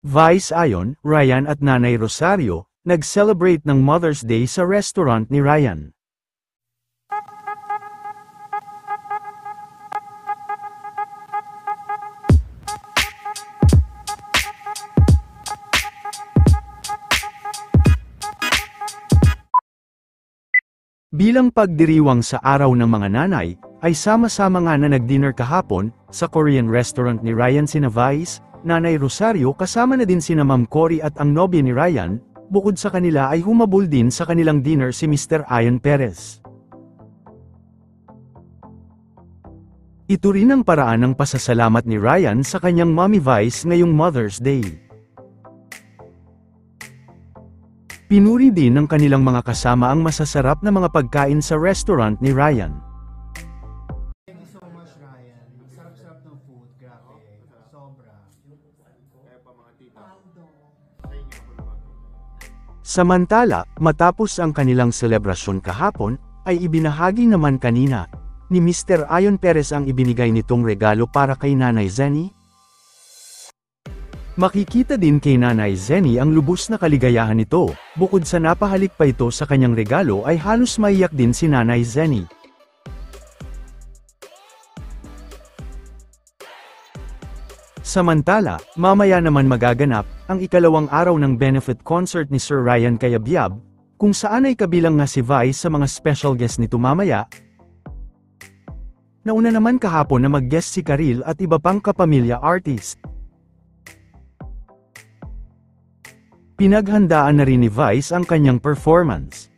Vice ayon, Ryan at Nanay Rosario, nag-celebrate ng Mother's Day sa restaurant ni Ryan. Bilang pagdiriwang sa Araw ng Mga Nanay, ay sama-sama nga na nag-dinner kahapon, sa Korean restaurant ni Ryan sina Vice, Nanay Rosario kasama na din sina Ma'am Cory at ang nobya ni Ryan, bukod sa kanila ay humabol din sa kanilang dinner si Mr. Ion Perez. Ito rin ang paraan ng pasasalamat ni Ryan sa kanyang Mommy Vice ngayong Mother's Day. Pinuri din ng kanilang mga kasama ang masasarap na mga pagkain sa restaurant ni Ryan. Thank you so much, Ryan. Sarap-sarap ng food. Grabe. Sobra. Kaya pa mga tita. Samantala, matapos ang kanilang selebrasyon kahapon, ay ibinahagi naman kanina ni Mr. Ion Perez ang ibinigay nitong regalo para kay Nanay Zenny. Makikita din kay Nanay Zenny ang lubos na kaligayahan nito, bukod sa napahalik pa ito sa kanyang regalo ay halos maiyak din si Nanay Zenny. Samantala, mamaya naman magaganap ang ikalawang araw ng benefit concert ni Sir Ryan Cayabyab, kung saan ay kabilang nga si Vice sa mga special guest nito mamaya. Nauna naman kahapon na mag-guest si Karil at iba pang kapamilya artist. Pinaghandaan na rin ni Vice ang kanyang performance.